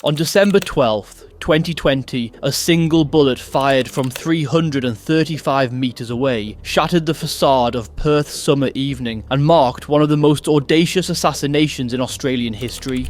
On December 12th, 2020, a single bullet fired from 335 metres away shattered the facade of Perth's summer evening and marked one of the most audacious assassinations in Australian history.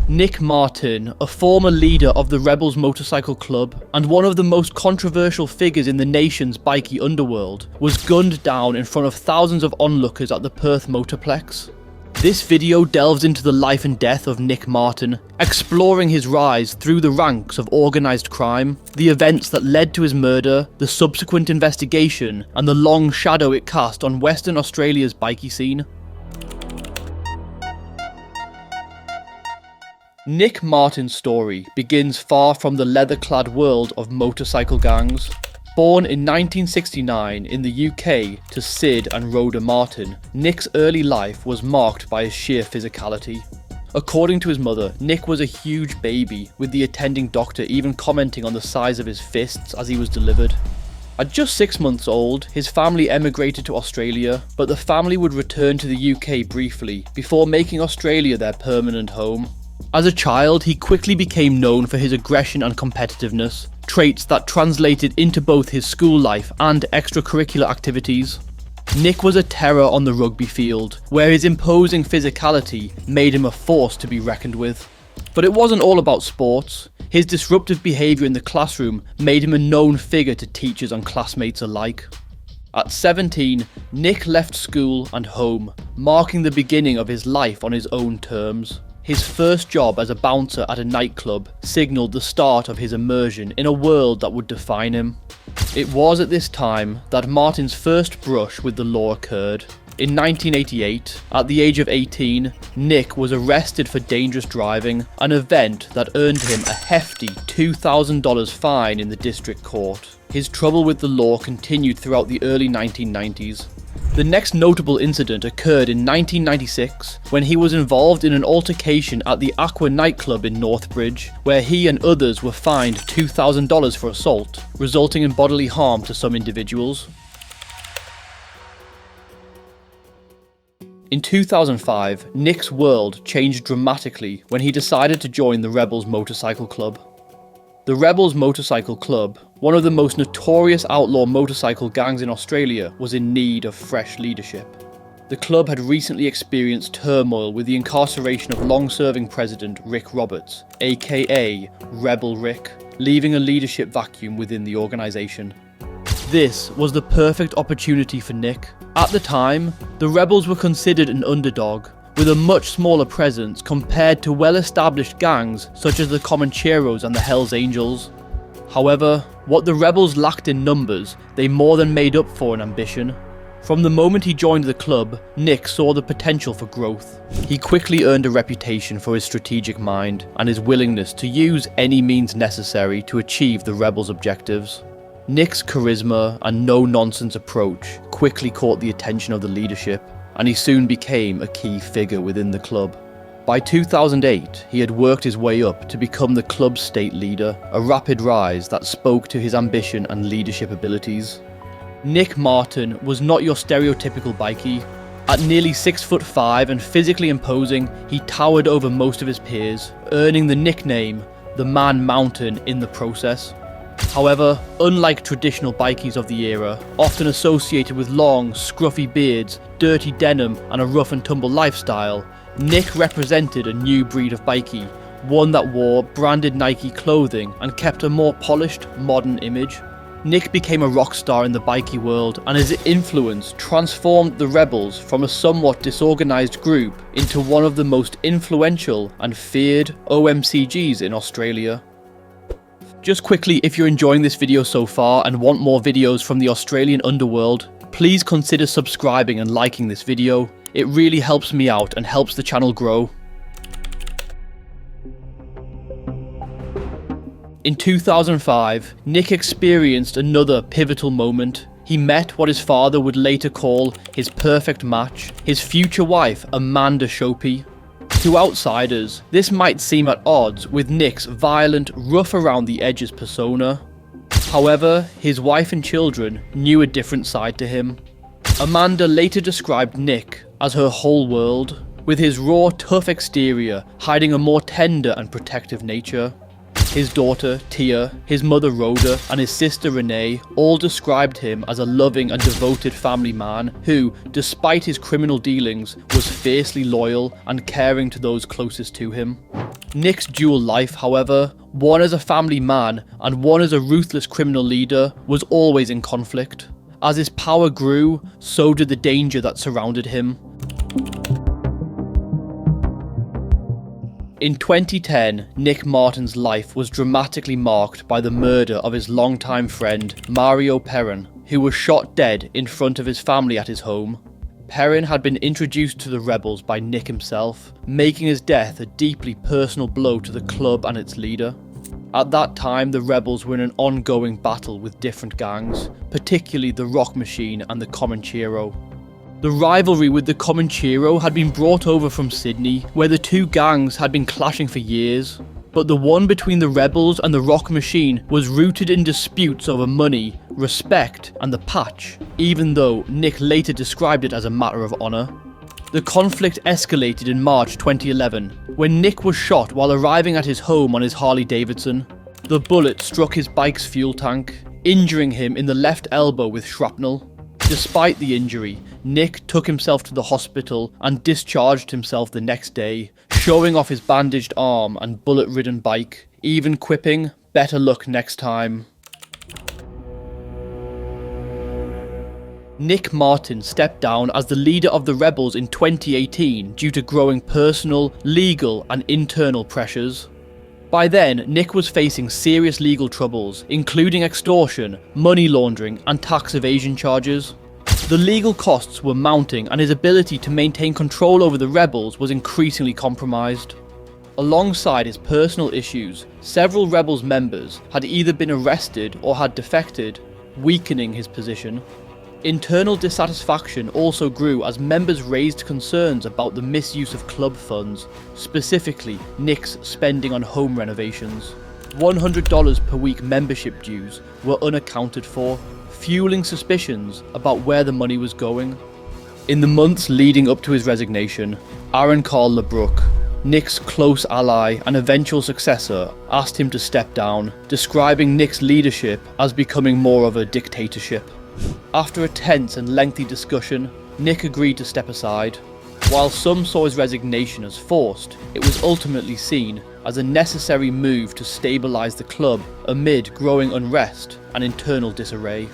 Nick Martin, a former leader of the Rebels Motorcycle Club and one of the most controversial figures in the nation's bikie underworld, was gunned down in front of thousands of onlookers at the Perth Motorplex. This video delves into the life and death of Nick Martin, exploring his rise through the ranks of organised crime, the events that led to his murder, the subsequent investigation, and the long shadow it cast on Western Australia's bikie scene. Nick Martin's story begins far from the leather-clad world of motorcycle gangs. Born in 1969 in the UK to Sid and Rhoda Martin, Nick's early life was marked by his sheer physicality. According to his mother, Nick was a huge baby, with the attending doctor even commenting on the size of his fists as he was delivered. At just 6 months old, his family emigrated to Australia, but the family would return to the UK briefly, before making Australia their permanent home. As a child, he quickly became known for his aggression and competitiveness, traits that translated into both his school life and extracurricular activities. Nick was a terror on the rugby field, where his imposing physicality made him a force to be reckoned with. But it wasn't all about sports. His disruptive behaviour in the classroom made him a known figure to teachers and classmates alike. At 17, Nick left school and home, marking the beginning of his life on his own terms. His first job as a bouncer at a nightclub signalled the start of his immersion in a world that would define him. It was at this time that Martin's first brush with the law occurred. In 1988, at the age of 18, Nick was arrested for dangerous driving, an event that earned him a hefty $2,000 fine in the district court. His trouble with the law continued throughout the early 1990s. The next notable incident occurred in 1996 when he was involved in an altercation at the Aqua nightclub in Northbridge, where he and others were fined $2,000 for assault, resulting in bodily harm to some individuals. In 2005, Nick's world changed dramatically when he decided to join the Rebels Motorcycle Club. The Rebels Motorcycle Club, one of the most notorious outlaw motorcycle gangs in Australia, was in need of fresh leadership. The club had recently experienced turmoil with the incarceration of long-serving president Rick Roberts, aka Rebel Rick, leaving a leadership vacuum within the organisation. This was the perfect opportunity for Nick. At the time, the Rebels were considered an underdog, with a much smaller presence compared to well-established gangs such as the Comancheros and the Hells Angels. However, what the Rebels lacked in numbers, they more than made up for in ambition. From the moment he joined the club, Nick saw the potential for growth. He quickly earned a reputation for his strategic mind and his willingness to use any means necessary to achieve the Rebels' objectives. Nick's charisma and no-nonsense approach quickly caught the attention of the leadership, and he soon became a key figure within the club. By 2008, he had worked his way up to become the club's state leader, a rapid rise that spoke to his ambition and leadership abilities. Nick Martin was not your stereotypical bikie. At nearly 6'5" and physically imposing, he towered over most of his peers, earning the nickname the Man Mountain in the process. However, unlike traditional bikies of the era, often associated with long, scruffy beards, dirty denim and a rough and tumble lifestyle, Nick represented a new breed of bikie, one that wore branded Nike clothing and kept a more polished, modern image. Nick became a rock star in the bikie world, and his influence transformed the Rebels from a somewhat disorganised group into one of the most influential and feared OMCGs in Australia. Just quickly, if you're enjoying this video so far and want more videos from the Australian underworld, please consider subscribing and liking this video. It really helps me out and helps the channel grow. In 2005, Nick experienced another pivotal moment. He met what his father would later call his perfect match, his future wife, Amanda Shopey. To outsiders, this might seem at odds with Nick's violent, rough-around-the-edges persona. However, his wife and children knew a different side to him. Amanda later described Nick as her whole world. with his raw, tough exterior hiding a more tender and protective nature. His daughter, Tia, his mother, Rhoda, and his sister, Renee, all described him as a loving and devoted family man who, despite his criminal dealings, was fiercely loyal and caring to those closest to him. Nick's dual life, however, one as a family man and one as a ruthless criminal leader, was always in conflict. As his power grew, so did the danger that surrounded him. In 2010, Nick Martin's life was dramatically marked by the murder of his longtime friend, Mario Perrin, who was shot dead in front of his family at his home. Perrin had been introduced to the rebels by Nick himself, making his death a deeply personal blow to the club and its leader. At that time, the rebels were in an ongoing battle with different gangs, particularly the Rock Machine and the Comanchero. The rivalry with the Comanchero had been brought over from Sydney, where the two gangs had been clashing for years, but the one between the rebels and the Rock Machine was rooted in disputes over money, respect, and the patch, even though Nick later described it as a matter of honour. The conflict escalated in March 2011, when Nick was shot while arriving at his home on his Harley Davidson. The bullet struck his bike's fuel tank, injuring him in the left elbow with shrapnel. Despite the injury, Nick took himself to the hospital and discharged himself the next day, showing off his bandaged arm and bullet-ridden bike, even quipping, "Better luck next time." Nick Martin stepped down as the leader of the rebels in 2018 due to growing personal, legal, and internal pressures. By then, Nick was facing serious legal troubles, including extortion, money laundering, and tax evasion charges. The legal costs were mounting, and his ability to maintain control over the rebels was increasingly compromised. Alongside his personal issues, several rebels members had either been arrested or had defected, weakening his position. Internal dissatisfaction also grew as members raised concerns about the misuse of club funds, specifically Nick's spending on home renovations. $100 per week membership dues were unaccounted for, fueling suspicions about where the money was going. In the months leading up to his resignation, Aaron Carl LeBrook, Nick's close ally and eventual successor, asked him to step down, describing Nick's leadership as becoming more of a dictatorship. After a tense and lengthy discussion, Nick agreed to step aside. While some saw his resignation as forced, it was ultimately seen as a necessary move to stabilise the club amid growing unrest and internal disarray.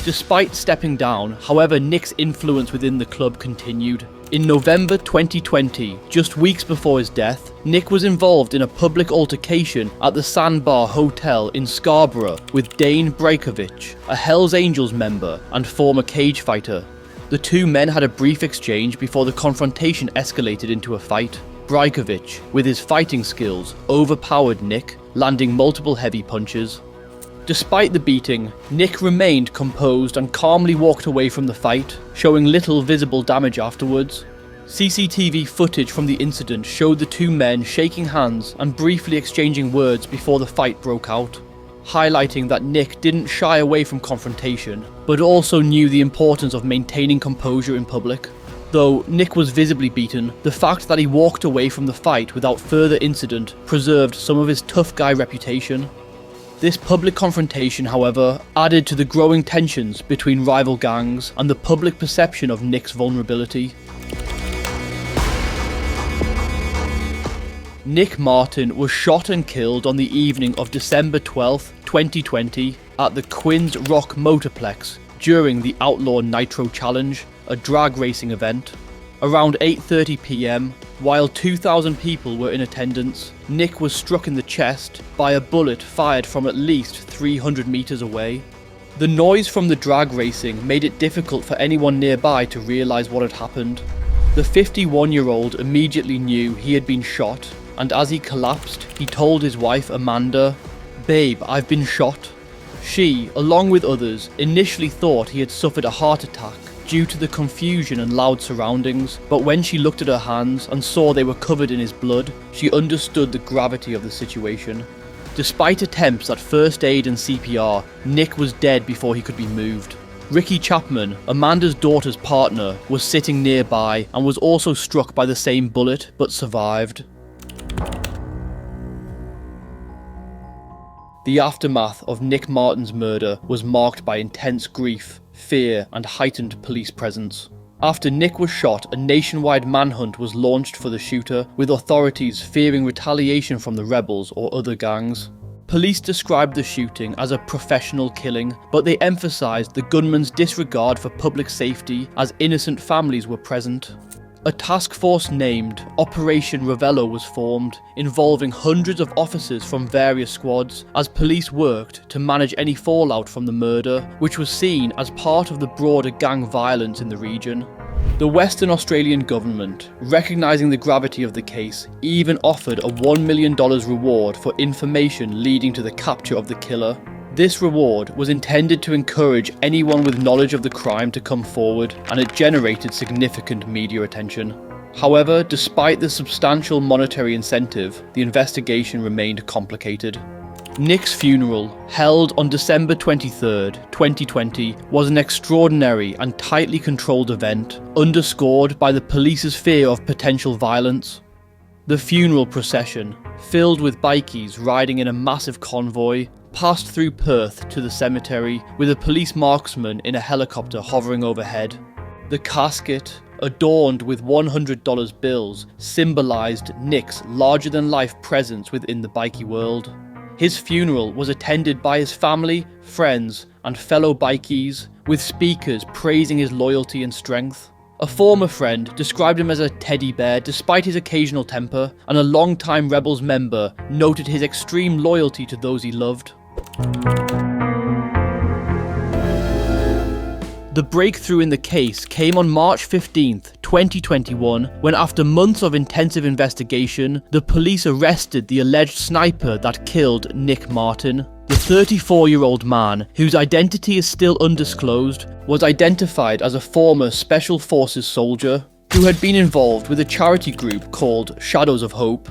Despite stepping down, however, Nick's influence within the club continued. In November 2020, just weeks before his death, Nick was involved in a public altercation at the Sandbar Hotel in Scarborough with Dane Brajkovic, a Hells Angels member and former cage fighter. The two men had a brief exchange before the confrontation escalated into a fight. Brajkovic, with his fighting skills, overpowered Nick, landing multiple heavy punches. Despite the beating, Nick remained composed and calmly walked away from the fight, showing little visible damage afterwards. CCTV footage from the incident showed the two men shaking hands and briefly exchanging words before the fight broke out, highlighting that Nick didn't shy away from confrontation, but also knew the importance of maintaining composure in public. Though Nick was visibly beaten, the fact that he walked away from the fight without further incident preserved some of his tough guy reputation. This public confrontation, however, added to the growing tensions between rival gangs and the public perception of Nick's vulnerability. Nick Martin was shot and killed on the evening of December 12, 2020 at the Quinns Rock Motorplex during the Outlaw Nitro Challenge, a drag racing event. Around 8:30 PM, while 2,000 people were in attendance, Nick was struck in the chest by a bullet fired from at least 300 meters away. The noise from the drag racing made it difficult for anyone nearby to realize what had happened. The 51-year-old immediately knew he had been shot, and as he collapsed, he told his wife Amanda, "Babe, I've been shot." She, along with others, initially thought he had suffered a heart attack due to the confusion and loud surroundings, but when she looked at her hands and saw they were covered in his blood, she understood the gravity of the situation. Despite attempts at first aid and CPR, Nick was dead before he could be moved. Ricky Chapman, Amanda's daughter's partner, was sitting nearby and was also struck by the same bullet but survived. The aftermath of Nick Martin's murder was marked by intense grief, fear, and heightened police presence. After Nick was shot, a nationwide manhunt was launched for the shooter, with authorities fearing retaliation from the rebels or other gangs. Police described the shooting as a professional killing, but they emphasised the gunman's disregard for public safety as innocent families were present. A task force named Operation Ravello was formed, involving hundreds of officers from various squads, as police worked to manage any fallout from the murder, which was seen as part of the broader gang violence in the region. The Western Australian government, recognising the gravity of the case, even offered a $1 million reward for information leading to the capture of the killer. This reward was intended to encourage anyone with knowledge of the crime to come forward, and it generated significant media attention. However, despite the substantial monetary incentive, the investigation remained complicated. Nick's funeral, held on December 23, 2020, was an extraordinary and tightly controlled event, underscored by the police's fear of potential violence. The funeral procession, filled with bikies riding in a massive convoy, passed through Perth to the cemetery, with a police marksman in a helicopter hovering overhead. The casket, adorned with $100 bills, symbolised Nick's larger-than-life presence within the bikie world. His funeral was attended by his family, friends, and fellow bikies, with speakers praising his loyalty and strength. A former friend described him as a teddy bear despite his occasional temper, and a long-time Rebels member noted his extreme loyalty to those he loved. The breakthrough in the case came on March 15th, 2021, when after months of intensive investigation, the police arrested the alleged sniper that killed Nick Martin. The 34-year-old man, whose identity is still undisclosed, was identified as a former Special Forces soldier who had been involved with a charity group called Shadows of Hope.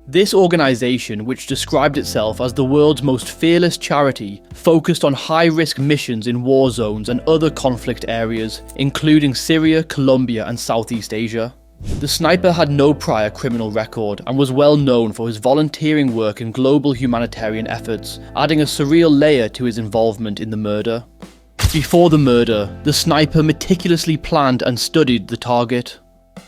This organisation, which described itself as the world's most fearless charity, focused on high-risk missions in war zones and other conflict areas, including Syria, Colombia and Southeast Asia. The sniper had no prior criminal record and was well known for his volunteering work in global humanitarian efforts, adding a surreal layer to his involvement in the murder. Before the murder, the sniper meticulously planned and studied the target.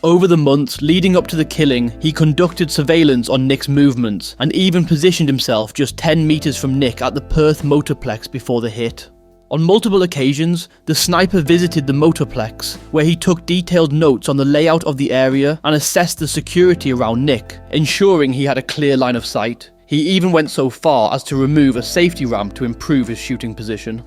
Over the months leading up to the killing, he conducted surveillance on Nick's movements and even positioned himself just 10 meters from Nick at the Perth motorplex before the hit. On multiple occasions, the sniper visited the motorplex, where he took detailed notes on the layout of the area and assessed the security around Nick, ensuring he had a clear line of sight. He even went so far as to remove a safety ramp to improve his shooting position.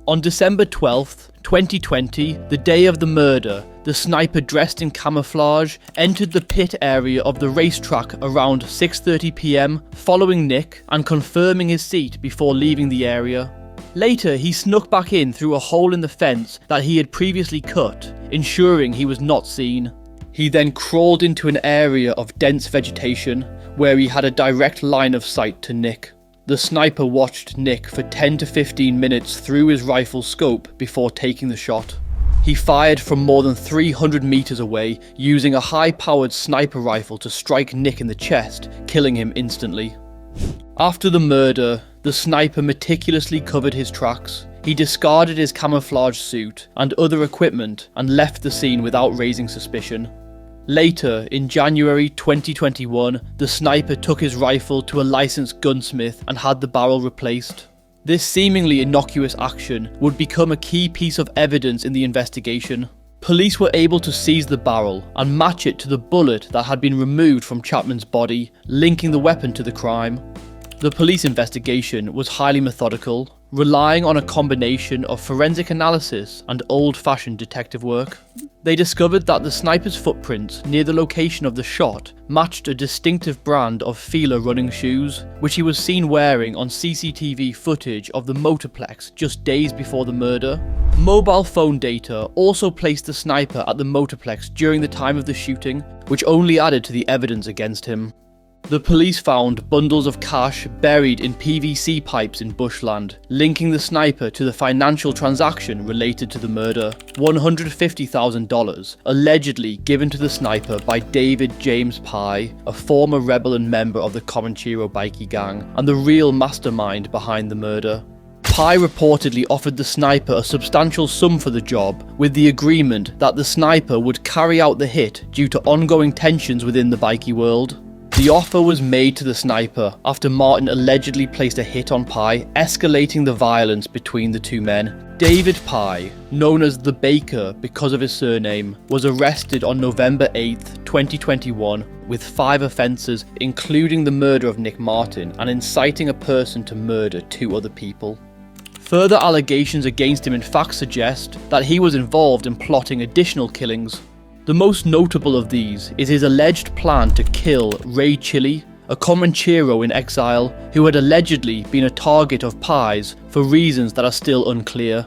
On December 12th, 2020, the day of the murder, the sniper dressed in camouflage entered the pit area of the racetrack around 6:30 PM, following Nick and confirming his seat before leaving the area. Later, he snuck back in through a hole in the fence that he had previously cut, ensuring he was not seen. He then crawled into an area of dense vegetation, where he had a direct line of sight to Nick. The sniper watched Nick for 10 to 15 minutes through his rifle's scope before taking the shot. He fired from more than 300 meters away, using a high-powered sniper rifle to strike Nick in the chest, killing him instantly. After the murder, the sniper meticulously covered his tracks. He discarded his camouflage suit and other equipment and left the scene without raising suspicion. Later, in January 2021, the sniper took his rifle to a licensed gunsmith and had the barrel replaced. This seemingly innocuous action would become a key piece of evidence in the investigation. Police were able to seize the barrel and match it to the bullet that had been removed from Chapman's body, linking the weapon to the crime. The police investigation was highly methodical, relying on a combination of forensic analysis and old-fashioned detective work. They discovered that the sniper's footprints near the location of the shot matched a distinctive brand of Fila running shoes, which he was seen wearing on CCTV footage of the motorplex just days before the murder. Mobile phone data also placed the sniper at the motorplex during the time of the shooting, which only added to the evidence against him. The police found bundles of cash buried in PVC pipes in bushland, linking the sniper to the financial transaction related to the murder. $150,000 allegedly given to the sniper by David James Pye, a former rebel and member of the Comanchero Bikie gang, and the real mastermind behind the murder. Pye reportedly offered the sniper a substantial sum for the job, with the agreement that the sniper would carry out the hit due to ongoing tensions within the bikie world. The offer was made to the sniper after Martin allegedly placed a hit on Pye, escalating the violence between the two men. David Pye, known as the Baker because of his surname, was arrested on November 8, 2021 with 5 offences, including the murder of Nick Martin and inciting a person to murder 2 other people. Further allegations against him in fact suggest that he was involved in plotting additional killings. The most notable of these is his alleged plan to kill Ray Chili, a Comanchero in exile who had allegedly been a target of Pye's for reasons that are still unclear.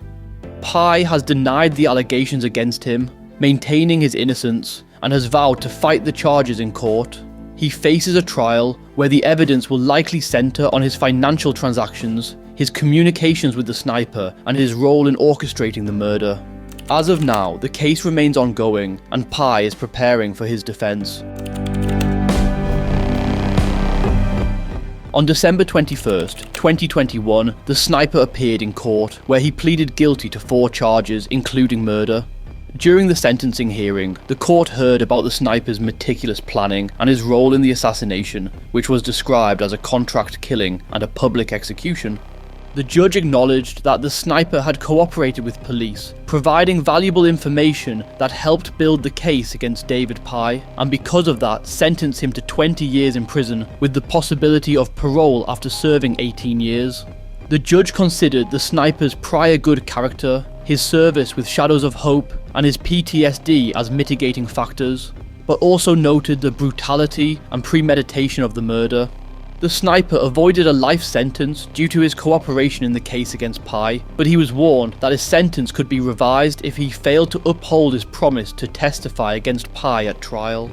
Pye has denied the allegations against him, maintaining his innocence, and has vowed to fight the charges in court. He faces a trial where the evidence will likely centre on his financial transactions, his communications with the sniper, and his role in orchestrating the murder. As of now, the case remains ongoing, and Pye is preparing for his defence. On December 21st, 2021, the sniper appeared in court, where he pleaded guilty to 4 charges, including murder. During the sentencing hearing, the court heard about the sniper's meticulous planning and his role in the assassination, which was described as a contract killing and a public execution. The judge acknowledged that the sniper had cooperated with police, providing valuable information that helped build the case against David Pye, and because of that sentenced him to 20 years in prison with the possibility of parole after serving 18 years. The judge considered the sniper's prior good character, his service with Shadows of Hope, and his PTSD as mitigating factors, but also noted the brutality and premeditation of the murder. The sniper avoided a life sentence due to his cooperation in the case against Pye, but he was warned that his sentence could be revised if he failed to uphold his promise to testify against Pye at trial.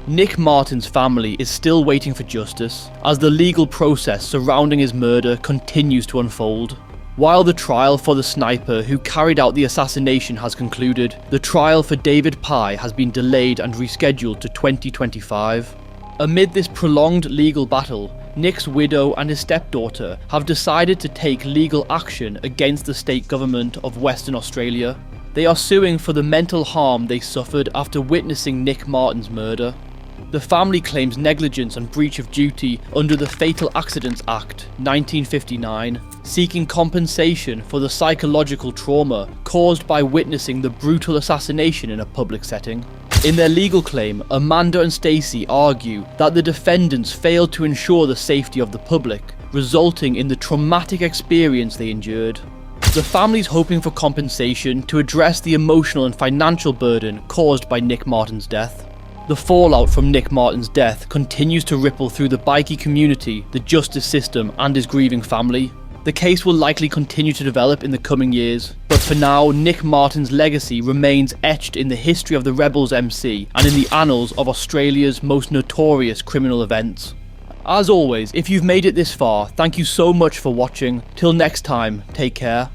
Nick Martin's family is still waiting for justice, as the legal process surrounding his murder continues to unfold. While the trial for the sniper who carried out the assassination has concluded, the trial for David Pye has been delayed and rescheduled to 2025. Amid this prolonged legal battle, Nick's widow and his stepdaughter have decided to take legal action against the state government of Western Australia. They are suing for the mental harm they suffered after witnessing Nick Martin's murder. The family claims negligence and breach of duty under the Fatal Accidents Act 1959, seeking compensation for the psychological trauma caused by witnessing the brutal assassination in a public setting. In their legal claim, Amanda and Stacey argue that the defendants failed to ensure the safety of the public, resulting in the traumatic experience they endured. The family's hoping for compensation to address the emotional and financial burden caused by Nick Martin's death. The fallout from Nick Martin's death continues to ripple through the bikie community, the justice system, and his grieving family. The case will likely continue to develop in the coming years, but for now, Nick Martin's legacy remains etched in the history of the Rebels MC and in the annals of Australia's most notorious criminal events. As always, if you've made it this far, thank you so much for watching. Till next time, take care.